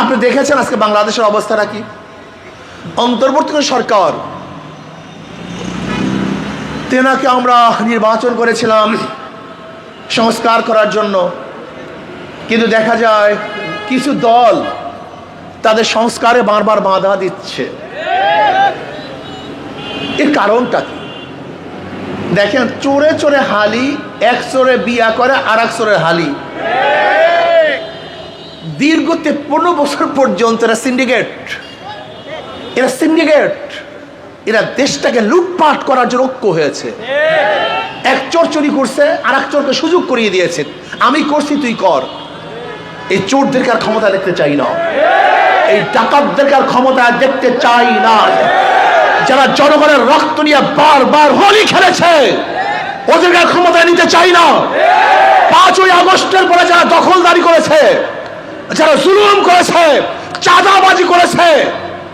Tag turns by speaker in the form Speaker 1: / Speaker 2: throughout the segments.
Speaker 1: আপনি দেখেছেন আজকে বাংলাদেশের অবস্থাটা কি? অন্তর্বর্তীকালীন সরকার, তেনাকে আমরা নির্বাচন করেছিলাম সংস্কার করার জন্য, কিন্তু দেখা যায় কিছু দল তাদের সংস্কারে বারবার বাধা দিচ্ছে। এর কারণটা কি? দেখেন, চোরে চোরে হালি, এক চোরে বিয়া করে আর এক চোরের হালি। দীর্ঘ 53 বছর পর্যন্ত এরা সিন্ডিকেট, এরা দেশটাকে লুটপাট করার জন্য ঐক্য হয়েছে। এক চোর চুরি করছে, আর এক চোরকে সুযোগ করিয়ে দিয়েছে, আমি করছি তুই কর। এই চোরদেরকে আর ক্ষমতা দেখতে চাই না, এই ডাকাতদেরকে আর ক্ষমতা দেখতে চাই না। যারা জনগণের রক্ত নিয়ে বারবার হোলি খেলেছে, ওদেরকে আর ক্ষমতা নিতে চাই না। 5ই আগস্টের পরে যারা দখলদারি করেছে, যারা জুলুম করেছে, চাঁদাবাজি করেছে,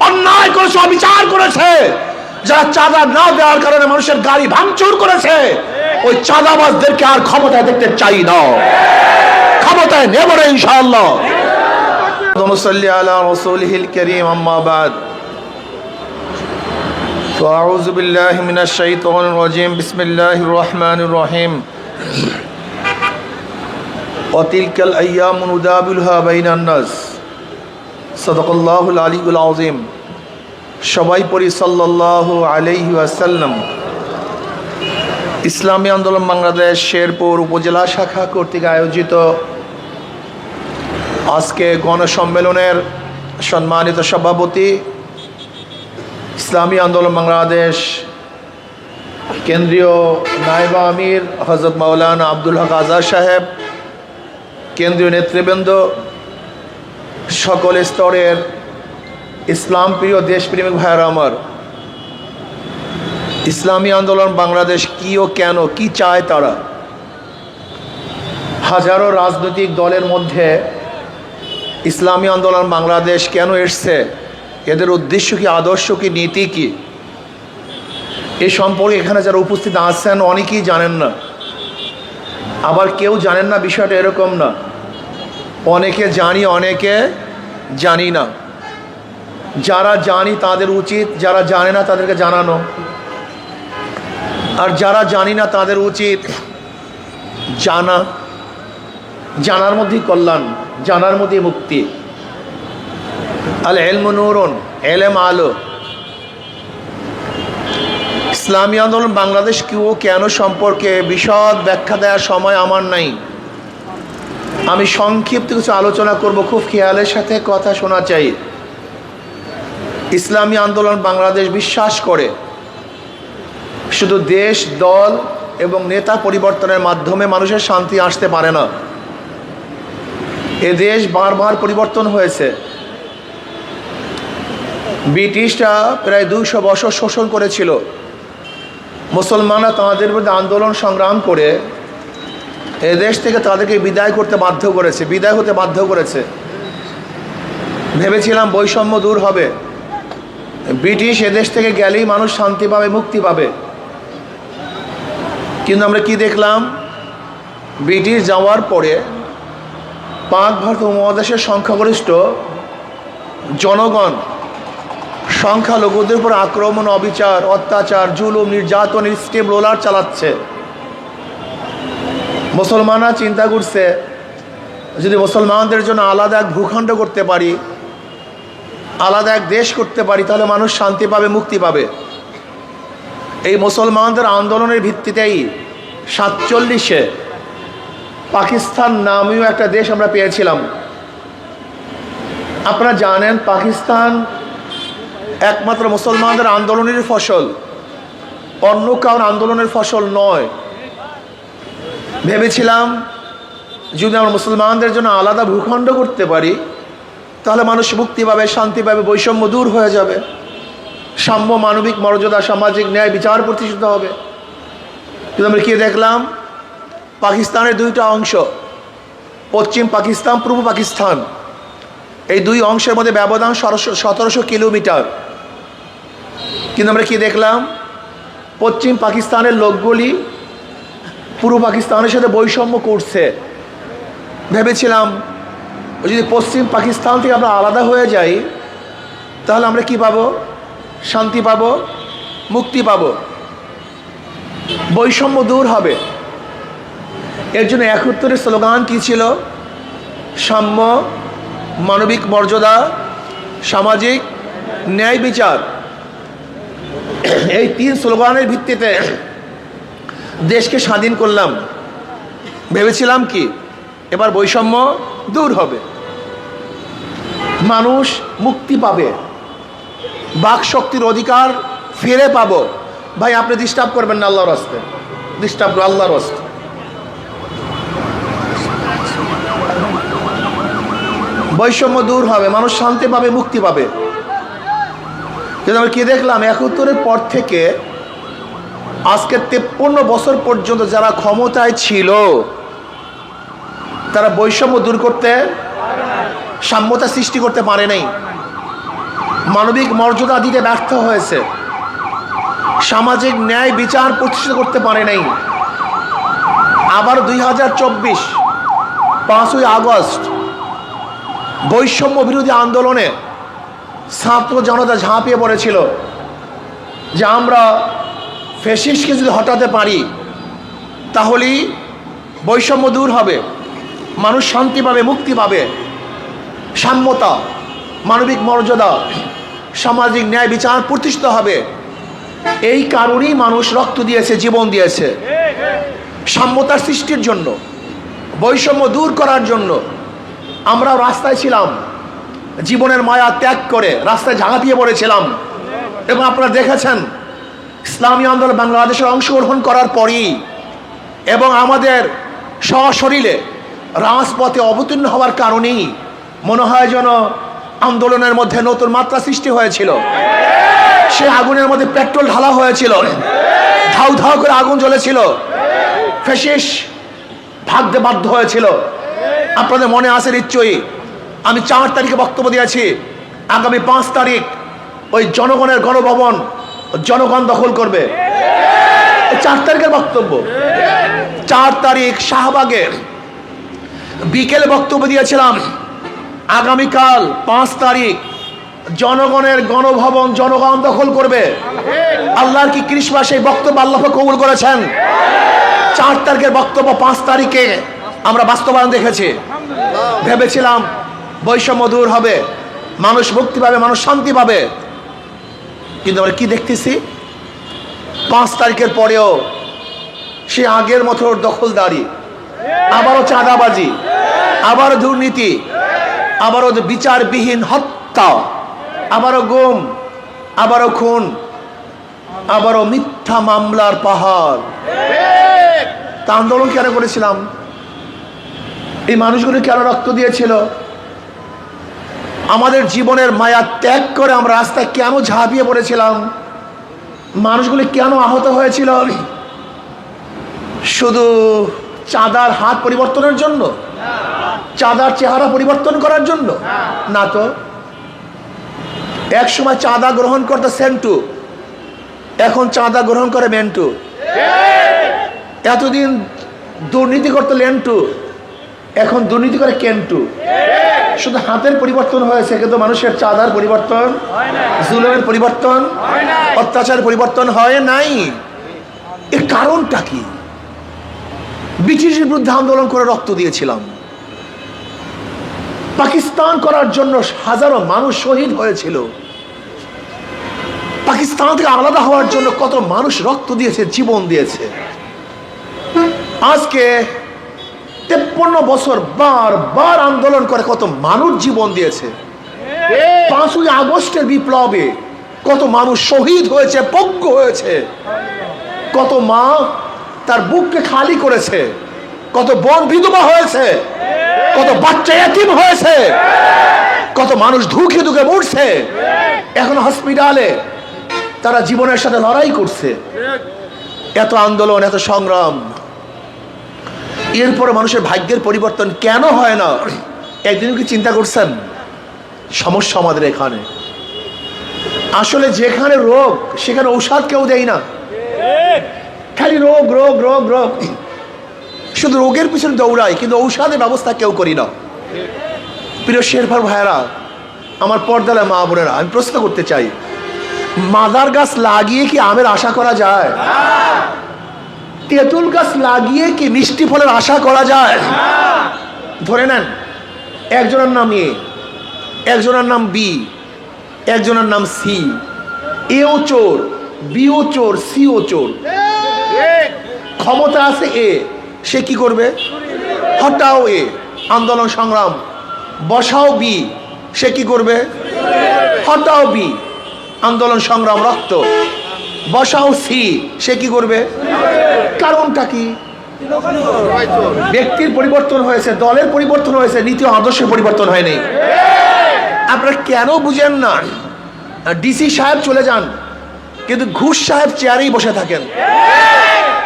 Speaker 1: অন্যায় করেছে, অবিচার করেছে, যারা চাঁদা না দেওয়ার কারণে মানুষের গাড়ি ভাঙচুর করেছে, ওই চাঁদাবাজদেরকে আর ক্ষমতায় দেখতে চাই না। ক্ষমতায় নেব না ইনশাআল্লাহ। اللهم صل على رسوله الكريم أما بعد فأعوذ بالله من الشيطان الرجيم بسم الله الرحمن الرحيم وتلك الأيام نداولها بين الناس صدق الله العلي العظيم সবাই পড়ি সাল্লাল্লাহু আলাইহি ওয়াসাল্লাম। ইসলামী আন্দোলন বাংলাদেশ শেরপুর উপজেলা শাখা কর্তৃক আয়োজিত আজকে গণসম্মেলনের সম্মানিত সভাপতি, ইসলামী আন্দোলন বাংলাদেশ কেন্দ্রীয় নায়েব আমির হযরত মাওলানা আব্দুল হক আজাদ সাহেব, কেন্দ্রীয় নেতৃবৃন্দ, সকল স্তরের ইসলাম প্রিয় দেশপ্রেমিক ভাইয়েরা আমার, ইসলামী আন্দোলন বাংলাদেশ কি ও কেন কি চায় তারা? হাজারো রাজনৈতিক দলের মধ্যে ইসলামী আন্দোলন বাংলাদেশ কেন এসছে, এদের উদ্দেশ্য কি, আদর্শ কি, নীতি কি, এ সম্পর্কে এখানে যারা উপস্থিত আছেন অনেকেই জানেন না। আবার কেউ জানেন না, বিষয়টা এরকম না, অনেকে জানি অনেকে জানি না। যারা জানি তাদের উচিত, যারা জানে না তাদেরকে জানানো, আর যারা জানি না তাদের উচিত জানা। জানার মধ্যেই কল্যাণ, জানার মধ্যেই মুক্তি। আল ইলমু নূরুন, এলেম আলো। ইসলামী আন্দোলন বাংলাদেশ কি ও কেন সম্পর্কে বিশদ ব্যাখ্যা দেওয়ার সময় আমার নাই। আমি সংক্ষিপ্ত কিছু আলোচনা করব, খুব খেয়ালের সাথে কথা শোনা চাই। ইসলামী আন্দোলন বাংলাদেশ বিশ্বাস করে শুধু দেশ, দল এবং নেতা পরিবর্তনের মাধ্যমে মানুষের শান্তি আসতে পারে না। এ দেশ বারবার পরিবর্তন হয়েছে। ব্রিটিশরা প্রায় 200 বছর শোষণ করেছিল। মুসলমানরা তাদের বিরুদ্ধে আন্দোলন সংগ্রাম করে এ দেশ থেকে তাদেরকে বিদায় হতে বাধ্য করেছে। ভেবেছিলাম বৈষম্য দূর হবে, ব্রিটিশ এদেশ থেকে গেলেই মানুষ শান্তি পাবে, মুক্তি পাবে। কিন্তু আমরা কি দেখলাম? ব্রিটিশ যাওয়ার পরে পাক ভারত উপমহাদেশের সংখ্যাগরিষ্ঠ জনগণ সংখ্যালঘুদের উপর আক্রমণ, অবিচার, অত্যাচার, জুলুম, নির্যাতন, স্টেম রোলার চালাচ্ছে। মুসলমানরা চিন্তা করছে, যদি মুসলমানদের জন্য আলাদা এক ভূখণ্ড করতে পারি, আলাদা এক দেশ করতে পারি, তাহলে মানুষ শান্তি পাবে, মুক্তি পাবে। এই মুসলমানদের আন্দোলনের ভিত্তিতেই 47-এ পাকিস্তান নামীয় একটা দেশ আমরা পেয়েছিলাম। আপনারা জানেন পাকিস্তান একমাত্র মুসলমানদের আন্দোলনের ফসল, অন্য কারণ আন্দোলনের ফসল নয়। ভেবেছিলাম যদি আমরা মুসলমানদের জন্য আলাদা ভূখণ্ড করতে পারি, তাহলে মানুষ মুক্তি পাবে, শান্তি পাবে, বৈষম্য দূর হয়ে যাবে, সাম্য, মানবিক মর্যাদা, সামাজিক ন্যায়, বিচার প্রতিষ্ঠিত হবে। কিন্তু আমরা কি দেখলাম? পাকিস্তানের 2টা অংশ, পশ্চিম পাকিস্তান, পূর্ব পাকিস্তান, এই 2 অংশের মধ্যে ব্যবধান 1700 কিলোমিটার। কিন্তু আমরা কি দেখলাম? পশ্চিম পাকিস্তানের লোকগুলি পূর্ব পাকিস্তানের সাথে বৈষম্য করছে। ভেবেছিলাম যদি পশ্চিম পাকিস্তান থেকে আমরা আলাদা হয়ে যাই, তাহলে আমরা কি পাবো? শান্তি পাবো, মুক্তি পাবো, বৈষম্য দূর হবে। এর জন্য ৭১-এর স্লোগান কি ছিল? সাম্য, মানবিক মর্যাদা, সামাজিক ন্যায় বিচার। এই ৩ স্লোগানের ভিত্তিতে দেশকে স্বাধীন করলাম। ভেবেছিলাম কি এবার বৈষম্য দূর হবে, মানুষ মুক্তি পাবে, বাক শক্তির অধিকার ফিরে পাবো। ভাই আপনি ডিস্টার্ব করবেন না, আল্লাহর রাস্তায় ডিস্টার্ব, আল্লাহর রাস্তায়। বৈষম্য দূর হবে, মানুষ শান্তি পাবে, মুক্তি পাবে। কিন্তু আমরা কি দেখলাম? ৭১-এর পর থেকে আজকে ৫৩ বছর পর্যন্ত যারা ক্ষমতায় ছিল তারা বৈষম্য দূর করতে, সাম্যতা সৃষ্টি করতে পারে নাই, মানবিক মর্যাদা দিতে ব্যর্থ হয়েছে, সামাজিক ন্যায় বিচার প্রতিষ্ঠিত করতে পারে নাই। আবার ২০২৪ ৫ই আগস্ট বৈষম্য বিরোধী আন্দোলনে ছাত্র জনতা ঝাঁপিয়ে পড়েছিল যে আমরা ফ্যাসিস্টকে যদি হটাতে পারি তাহলেই বৈষম্য দূর হবে, মানুষ শান্তি পাবে, মুক্তি পাবে, সাম্যতা, মানবিক মর্যাদা, সামাজিক ন্যায় বিচার প্রতিষ্ঠিত হবে। এই কারণেই মানুষ রক্ত দিয়েছে, জীবন দিয়েছে, সাম্যতার সৃষ্টির জন্য, বৈষম্য দূর করার জন্য। আমরা রাস্তায় ছিলাম, জীবনের মায়া ত্যাগ করে রাস্তায় ঝাঁপিয়ে পড়েছিলাম। এবং আপনারা দেখেছেন ইসলামী আন্দোলন বাংলাদেশের অংশগ্রহণ করার পরই এবং আমাদের সশরীরে রাজপথে অবতীর্ণ হওয়ার কারণেই মনে হয় যেন আন্দোলনের মধ্যে নতুন মাত্রা সৃষ্টি হয়েছিল। সে আগুনের মধ্যে পেট্রোল ঢালা হয়েছিল, ধাউ ধাউ করে আগুন জ্বলেছিল, ফ্যাসিস্ট ভাগতে বাধ্য হয়েছিল। আপনাদের মনে আছে নিশ্চয়ই, আমি ৪ তারিখে বক্তব্য দিয়েছি, আগামী ৫ তারিখ ওই জনগণের গণভবন জনগণ দখল করবে। ৪ তারিখের বক্তব্য। ৪ তারিখ শাহবাগে বিকেলে বক্তব্য দিয়েছিলাম, আগামীকাল ৫ তারিখ জনগণের গণভবন জনগণ দখল করবে। আল্লাহর কি কৃষ্ণা সেই বক্তব্য আল্লাহ কবুল করেছেন। ৪ তারিখের বক্তব্য ৫ তারিখে আমরা বাস্তবায়ন দেখেছি। ভেবেছিলাম বৈষম্য দূর হবে, মানুষ মুক্তি পাবে, মানুষ শান্তি পাবে। কিন্তু আমরা কি দেখতেছি? ৫ তারিখের পরেও সে আগের মতো দখলদারি, আবারও চাঁদাবাজি, আবারও দুর্নীতি, আবারও বিচারবিহীন হত্যা, আবারও গুম, আবারও খুন, আবারও মিথ্যা মামলার পাহাড়। তা আন্দোলন কেন করেছিলাম? এই মানুষগুলো কেন রক্ত দিয়েছিল? আমাদের জীবনের মায়া ত্যাগ করে আমরা রাস্তায় কেন ঝাঁপিয়ে পড়েছিলাম? মানুষগুলি কেন আহত হয়েছিল? শুধু চাঁদার হাত পরিবর্তনের জন্য, চাঁদার চেহারা পরিবর্তন করার জন্য না তো। এক সময় চাঁদা গ্রহণ করতে সেন্টু, এখন চাঁদা গ্রহণ করে মেন্টু। এতদিন দুর্নীতি করতে লেন্টু, এখন দুর্নীতি করে কেন্টু। শুধু হাতের পরিবর্তন হয়েছে, কিন্তু মানুষের চাঁদার পরিবর্তন, জুলুমের পরিবর্তন, অত্যাচারের পরিবর্তন হয় নাই। এর কারণটা কি? ব্রিটিশের বিরুদ্ধে আন্দোলন করে রক্ত দিয়েছিলাম, পাকিস্তান করার জন্য হাজারো মানুষ শহীদ হয়েছিল, পাকিস্তান থেকে আলাদা হওয়ার জন্য কত মানুষ রক্ত দিয়েছে, জীবন দিয়েছে। আজকে ৫৩ বছর বারবার আন্দোলন করে কত মানুষ জীবন দিয়েছে। ৫ই আগস্টের বিপ্লবে কত মানুষ শহীদ হয়েছে, পঙ্গু হয়েছে, কত মা তার বুককে খালি করেছে, কত বোন বিধবা হয়েছে, কত বাচ্চা এতিম হয়েছে, কত মানুষ ধুকে ধুকে মরছে, এখন হসপিটালে তারা জীবনের সাথে লড়াই করছে। এত আন্দোলন, এত সংগ্রাম, এরপরে মানুষের ভাগ্যের পরিবর্তন কেন হয় না? একদিন কি চিন্তা করছেন? সমস্যা আমাদের এখানে। আসলে যেখানে রোগ সেখানে ঔষধ কেউ দেয় না, খালি রোগ রোগ রোগ রোগ, শুধু রোগের পিছনে দৌড়াই, কিন্তু ঔষধের ব্যবস্থা কেউ করি না। প্রিয় শেরফার ভাইয়েরা, আমার পর্দালে মা বোনেরা, আমি প্রশ্ন করতে চাই, মাদার গাছ লাগিয়ে কি আমের আশা করা যায়? তেঁতুল গাছ লাগিয়ে কি মিষ্টি ফলের আশা করা যায়? ধরে নেন, একজনের নাম এ, একজনের নাম বি, একজনের নাম সি। এও চোর, বিও চোর, সিও চোর। ক্ষমতা আছে এ, সে কি করবে? হটাও এ, আন্দোলন সংগ্রাম। বসাও বি, সে কি করবে? হটাও বি, আন্দোলন সংগ্রাম রক্ত। বসাও সি, সে কি করবে? কারণটা কি? ব্যক্তির পরিবর্তন হয়েছে, দলের পরিবর্তন হয়েছে, নীতি ও আদর্শের পরিবর্তন হয়নি। আপনারা কেন বুঝেন না? ডিসি সাহেব চলে যান, কিন্তু ঘুষ সাহেব চেয়ারেই বসে থাকেন।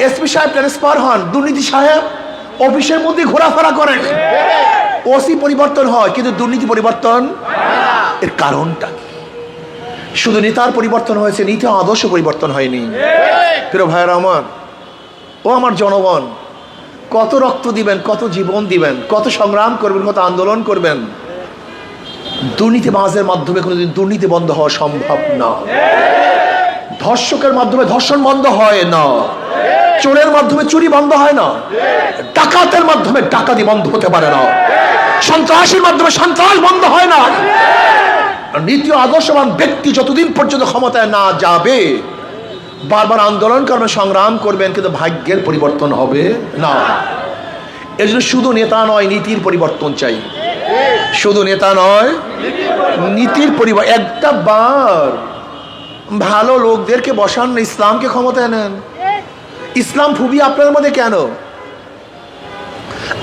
Speaker 1: এসপি সাহেব ট্রান্সফার হন, দুর্নীতি সাহেব অফিসের মধ্যে ঘোরাফেরা করেন। ওসি পরিবর্তন হয়, কিন্তু দুর্নীতি পরিবর্তন। এর কারণটা কি? শুধু নেতার পরিবর্তন হয়েছে, নীতি ও আদর্শ পরিবর্তন হয়নি। প্রিয় ভাইয়েরা আমার, ও আমার জনগণ, কত রক্ত দিবেন, কত জীবন দিবেন, কত সংগ্রাম করবেন, কত আন্দোলন করবেন, দুর্নীতিবাজের মাধ্যমে কোনোদিন দুর্নীতি বন্ধ হওয়া সম্ভব না। ধর্ষকের মাধ্যমে ধর্ষণ বন্ধ হয় না, চোরের মাধ্যমে চুরি বন্ধ হয় না, ডাকাতের মাধ্যমে ডাকাতি বন্ধ হতে পারে না, সন্ত্রাসীর মাধ্যমে সন্ত্রাস বন্ধ হয় না। নীতি ও আদর্শবান ব্যক্তি যতদিন পর্যন্ত ক্ষমতায় না যাবে, বারবার আন্দোলন করবেন, সংগ্রাম করবেন, কিন্তু ভাগ্যের পরিবর্তন হবে না। এর জন্য শুধু নেতা নয়, নীতির পরিবর্তন চাই। শুধু নেতা নয়, নীতির পরিবর্তন। একটা বার ভালো লোকদেরকে বসান না, ইসলামকে ক্ষমতায় নেন। ইসলাম ফুবিয়া আপনাদের মধ্যে কেন?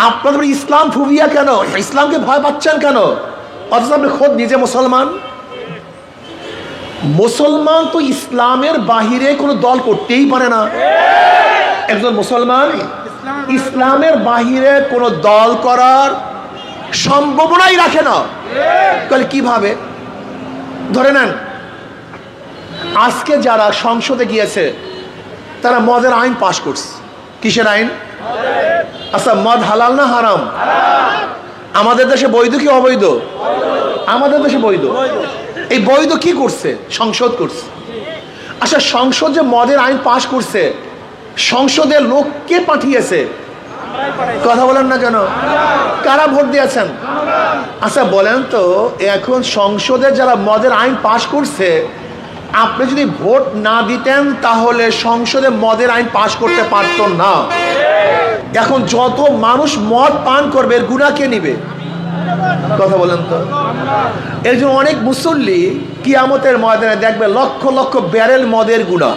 Speaker 1: আপনাদের ইসলাম ফুবিয়া কেন? ইসলামকে ভয় পাচ্ছেন কেন? অথচ আপনি খোদ নিজে মুসলমান। মুসলমান তো ইসলামের বাহিরে কোনো দল করতেই পারে না। একজন মুসলমান ইসলামের বাহিরে কোনো দল করার সম্ভাবনাই রাখে না। তাহলে কিভাবে? ধরে নেন, আজকে যারা সংসদে গিয়েছে তারা মদের আইন পাশ করছে। কিসের আইন? আচ্ছা, মদ হালাল না হারাম? আমাদের দেশে বৈধ কি অবৈধ? আমাদের দেশে বৈধ। এই বৈধ কি করছে? সংসদ করছে। আচ্ছা, সংসদ যে মদের আইন পাশ করছে, সংসদের লোককে পাঠিয়েছে? কথা বলেন না কেন? কারা ভোট দিয়েছেন? আচ্ছা বলেন তো, এখন সংসদে যারা মদের আইন পাশ করছে, আপনি যদি ভোট না দিতেন তাহলে সংসদে মদের আইন পাশ করতে পারতো না। এখন যত মানুষ মদ পান করবে, এর গুনাহ কে নিবে? কথা বলেন তো। এর জন্য অনেক মুসল্লি কিয়ামতের ময়দানে দেখবে লক্ষ লক্ষ ব্যারেল মদের গুনাহ।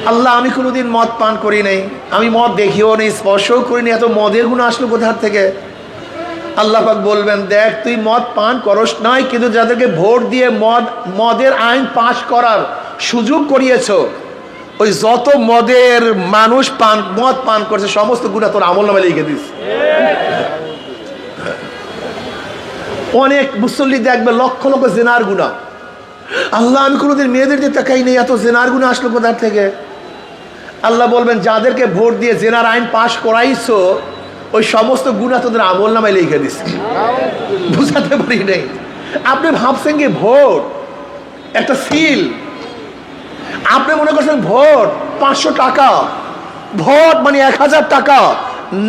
Speaker 1: আল্লাহ, আমি কোনোদিন মদ পান করি নাই, আমি মদ দেখিও নেই, স্পর্শও করিনি, এত মদের গুনাহ আসলো কোথা থেকে? আল্লাহ পাক বলবেন, দেখ তুই মদ পান করস নাই, কিন্তু যাদেরকে ভোট দিয়ে মদের আইন পাশ করার সুযোগ করিয়েছ, ওই যত মদের মানুষ মদ পান করছে সমস্ত গুনাহ তোর আমলনামায় লিখে দিস। অনেক মুসল্লি দেখবে লক্ষ লক্ষ জেনার গুনাহ। আল্লাহ, আমি কোনোদিন মেয়েদের দিয়ে তাকাই নেই, এত জেনার গুনাহ আসলো কোথা থেকে? আল্লাহ বলবেন, যাদেরকে ভোট দিয়ে জেনার আইন পাশ করাইছো ওই সমস্ত গুনাহ তোদের আমলনামায় লিখে দিছে। বুঝাতে পারি নাই। আপনি ভাবছেন কি ভোট একটা সিল? আপনি মনে করছেন ভোট 500 টাকা, ভোট মানে 1000 টাকা?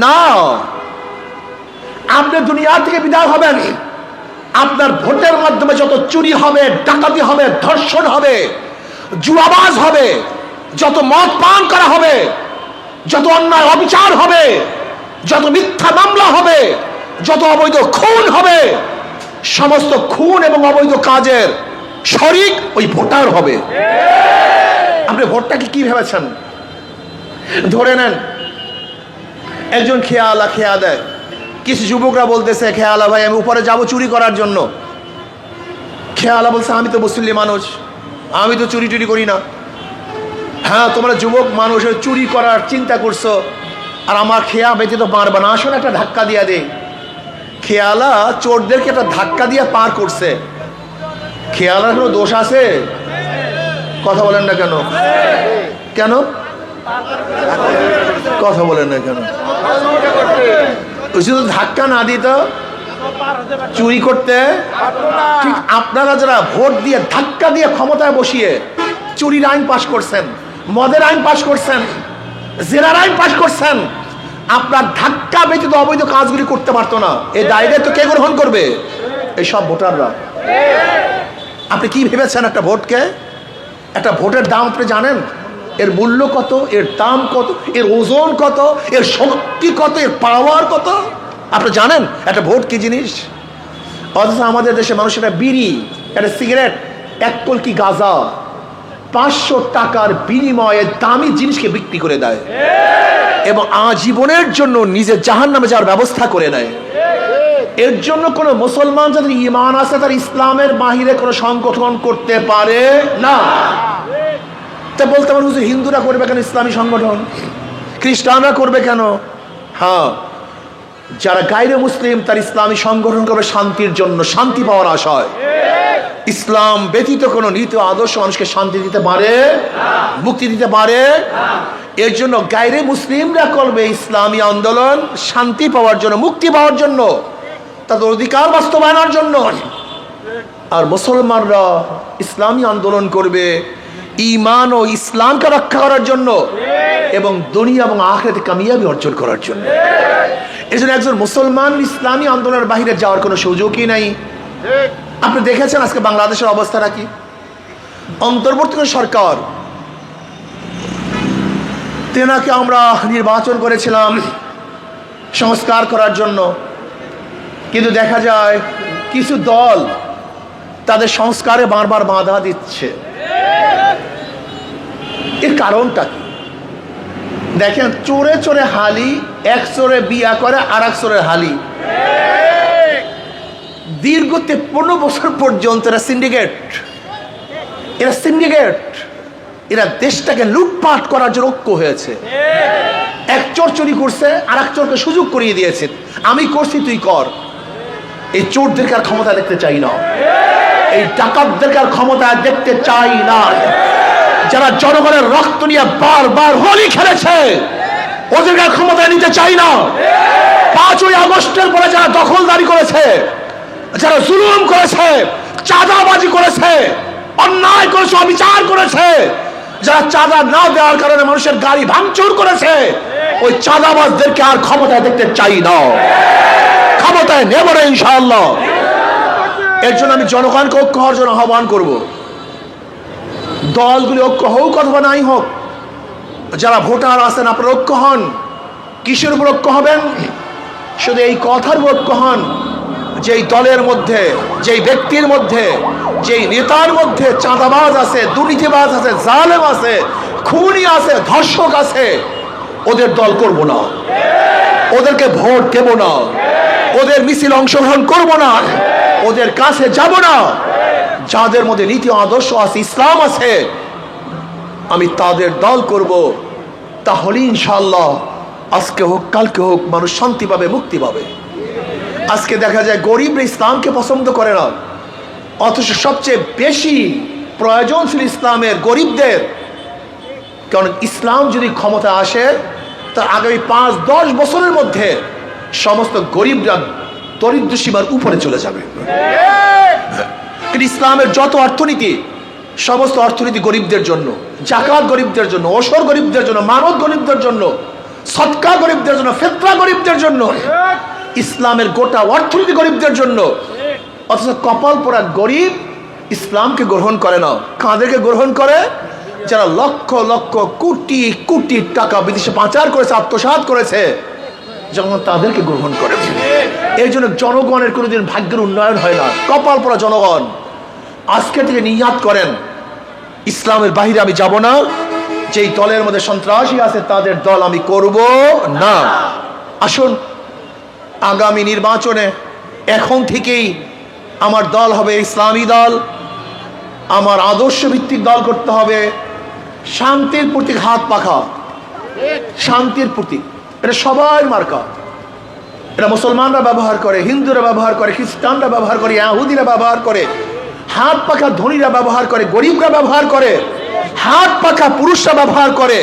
Speaker 1: না, আপনি দুনিয়া থেকে বিদায় হবেন, আপনার ভোটের মাধ্যমে যত চুরি হবে, ডাকাতি হবে, ধর্ষণ হবে, জুয়াবাজ হবে, যত মদ পান করা হবে, যত অন্যায় অবিচার হবে, যত মিথ্যা মামলা হবে, যত অবৈধ খুন হবে, সমস্ত খুন এবং অবৈধ কাজের শরিক ওই ভোটার হবে। আপনি ভোটটাকে কি ভেবেছেন? ধরে নেন একজন খেয়া দেয়, কিছু যুবকরা বলতেছে, খেয়ালা ভাই আমি উপরে যাব চুরি করার জন্য। খেয়ালা বলছে, আমি তো মুসলিম মানুষ, আমি তো চুরি টুরি করি না। হ্যাঁ, তোমরা যুবক মানুষের চুরি করার চিন্তা করছো, আর আমার খেয়া ব্যতীত পারবে না, আসলে একটা ধাক্কা দিয়ে দেয়। খেয়ালা চোরদেরকে একটা ধাক্কা দিয়ে পার করছে। খেয়ালার কোনো দোষ আছে? কথা বলেন না কেন? কেন কথা বলেন না কেন? যদি ধাক্কা না দিত চুরি করতে। ঠিক আপনারা যারা ভোট দিয়ে ধাক্কা দিয়ে ক্ষমতায় বসিয়ে চুরির আইন পাশ করছেন, মদের আইন পাশ করছেন, জেনার আইন পাশ করছেন, আপনার ধাক্কা ব্যতীত অবৈধ কাজগুলি করতে পারতো না। এই দায়িত্ব কে গ্রহণ করবে? এই সব ভোটাররা। আপনি কি ভেবেছেন একটা ভোটকে? একটা ভোটের দাম আপনি জানেন? এর মূল্য কত, এর দাম কত, এর ওজন কত, এর শক্তি কত, এর পাওয়ার কত আপনি জানেন একটা ভোট কি জিনিস? অথচ আমাদের দেশে মানুষেরা বিড়ি, একটা সিগারেট, এক কলকি গাঁজা 500 টাকার বিনিময়ে দামি জিনিসকে বিক্রি করে দেয় এবং আজীবনের জন্য নিজের জাহান্নামে যাওয়ার ব্যবস্থা করে নেয়। এর জন্য কোন মুসলমান যাদের ঈমান আছে তার ইসলামের বাহিরে কোনো সংগঠন করতে পারে না। তা বলতে পারেন হুজুর হিন্দুরা করবে কেন ইসলামী সংগঠন, খ্রিস্টানরা করবে কেন? হ্যাঁ, যারা গায়রে মুসলিম তার ইসলামী সংগঠন করবে শান্তির জন্য, শান্তি পাওয়ার আশায়। ইসলাম ব্যতীত কোনো নীতি আদর্শ মানুষকে শান্তি দিতে পারে, মুক্তি দিতে পারে। এর জন্য গায়রে মুসলিমরা করবে ইসলামী আন্দোলন শান্তি পাওয়ার জন্য, মুক্তি পাওয়ার জন্য, তাদের অধিকার বাস্তবায়নের জন্য। আর মুসলমানরা ইসলামী আন্দোলন করবে ঈমান ও ইসলামকে রক্ষা করার জন্য এবং দুনিয়া এবং আখিরাতে কামিয়াবি অর্জন করার জন্য। এই জন্য একজন মুসলমান ইসলামী আন্দোলনের বাইরে যাওয়ার কোনো সুযোগই নাই। আপনি দেখেছেন আজকে বাংলাদেশের অবস্থাটা কি? অন্তর্বর্তীকালীন সরকার, তেনাকে আমরা নির্বাচন করেছিলাম সংস্কার করার জন্য, কিন্তু দেখা যায় কিছু দল তাদের সংস্কারে বারবার বাধা দিচ্ছে। এর কারণটা কি? দেখেন, চোরে চোরে হালি, এক চোরে বিয়া করে আর এক চোরের হালি। দীর্ঘ 53 বছর পর্যন্ত এরা সিন্ডিকেট, এরা দেশটাকে লুটপাট করার জন্য ঐক্য হয়েছে। এক চোর চুরি করছে আর এক চোরকে সুযোগ করিয়ে দিয়েছে, আমি করছি তুই কর। এই চোরদেরকে আর ক্ষমতা দেখতে চাই না, এই ডাকাতদেরকে আর ক্ষমতা দেখতে চাই না। যারা জনগণের রক্ত নিয়ে বারবার হোলি খেলেছে ওদেরকে আর ক্ষমতায় নিতে চাই না। 5ই আগস্টের পরে যারা দখলদারি করেছে, যারা জুলুম করেছে, চাঁদাবাজি করেছে, অন্যায় করেছে, অবিচার করেছে, যারা চাঁদা না দেওয়ার কারণে মানুষের গাড়ি ভাঙচুর করেছে, ওই চাঁদাবাজদেরকে আর ক্ষমতায় দেখতে চাই না, ক্ষমতায় নেব না ইনশাআল্লাহ। এর জন্য আমি জনগণকে ঐক্য হওয়ার জন্য আহ্বান করব। দলগুলি ঐক্য হোক অথবা নাই হোক, যারা ভোটার আছেন আপনারা ঐক্য হন। কিসের উপর ঐক্য হবেন? শুধু এই কথার উপর ঐক্য হন যেই দলের মধ্যে, যেই ব্যক্তির মধ্যে, যেই নেতার মধ্যে চাঁদাবাজ আছে, দুর্নীতিবাজ আছে, জালেম আছে, খুনি আছে, ধর্ষক আছে, ওদের দল করব না, ওদেরকে ভোট দেব না, ওদের মিছিল অংশগ্রহণ করব না, ওদের কাছে যাব না। যাদের মধ্যে নীতি আদর্শ আছে, ইসলাম আছে, আমি তাদের দল করব। তাহলে ইনশাআল্লাহ আজকে হোক কালকে হোক মানুষ শান্তি পাবে, মুক্তি পাবে। আজকে দেখা যায় গরিবরা ইসলামকে পছন্দ করে না, অথচ সবচেয়ে বেশি প্রয়োজন ছিল ইসলামের গরিবদের। কারণ ইসলাম যদি ক্ষমতা আসে তার আগামী 5-10 বছরের মধ্যে সমস্ত গরিবরা দরিদ্র সীমার উপরে চলে যাবে। কিন্তু ইসলামের যত অর্থনীতি, সমস্ত অর্থনীতি গরিবদের জন্য, জাকাত গরিবদের জন্য, ওসর গরিবদের জন্য, মানত গরিবদের জন্য, সদকা গরিবদের জন্য, ফিতরা গরিবদের জন্য। ইসলামের গোটা অর্থনীতি গরিবদের জন্য। অথচ কপাল পোড়া গরিব ইসলামকে গ্রহণ করে না। কাদেরকে গ্রহণ করে? যারা লক্ষ লক্ষ কোটি কোটি টাকা বিদেশে পাচার করেছে, আত্মসাৎ করেছে, যখন তাদেরকে গ্রহণ করে। এই জন্য জনগণের কোনোদিন ভাগ্যের উন্নয়ন হয় না। কপাল পোড়া জনগণ, আজকে থেকে নিয়াত করেন ইসলামের বাহিরে আমি যাব না, যেই দলের মধ্যে সন্ত্রাসী আছে তাদের দল আমি করব না। আসুন আগামী নির্বাচনে এখন থেকেই আমার দল হবে ইসলামী দল, আমার আদর্শ ভিত্তিক দল করতে হবে। শান্তির প্রতীক হাত পাখা, শান্তির প্রতীক, এটা সবাই মার্কা। এটা মুসলমানরা ব্যবহার করে, হিন্দুরা ব্যবহার করে, খ্রিস্টানরা ব্যবহার করে, ইহুদিরা ব্যবহার করে, হাত পাখা ধনীরা ব্যবহার করে, গরিবরা ব্যবহার করে, হাত পাখা পুরুষরা ব্যবহার করে,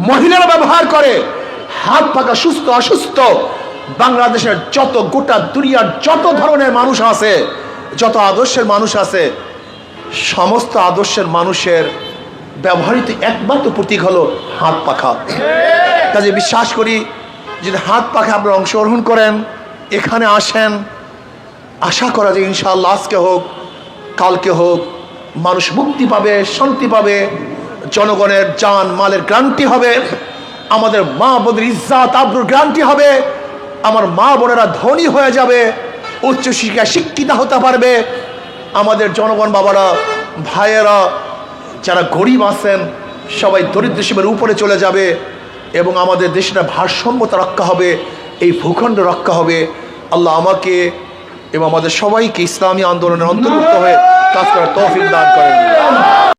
Speaker 1: মহিলারা ব্যবহার করে, হাত পাখা সুস্থ অসুস্থ বাংলাদেশের যত গোটা দুনিয়ার যত ধরনের মানুষ আছে, যত আদর্শের মানুষ আছে, সমস্ত আদর্শের মানুষের ব্যবহৃত একমাত্র প্রতীক হলো হাত পাখা। কাজে বিশ্বাস করি যদি হাত পাখা আপনারা অংশগ্রহণ করেন, এখানে আসেন, আশা করা যায় ইনশাআল্লাহ আজকে হোক কালকে হোক মানুষ মুক্তি পাবে, শান্তি পাবে, জনগণের জান মালের গ্যারান্টি হবে, আমাদের মা বোনের ইজ্জত আবরুর গ্যারান্টি হবে, আমার মা বোনেরা ধনী হয়ে যাবে, উচ্চশিক্ষায় শিক্ষিত হতে পারবে, আমাদের জনগণ বাবারা ভাইয়েরা যারা গরিব আছেন সবাই দরিদ্র সীমার উপরে চলে যাবে এবং আমাদের দেশের ভারসাম্যতা রক্ষা হবে, এই ভূখণ্ড রক্ষা হবে। আল্লাহ আমাকে এবং আমাদের সবাইকে ইসলামী আন্দোলনের অন্তর্ভুক্ত হয়ে কাজ করার তৌফিক দান করেন।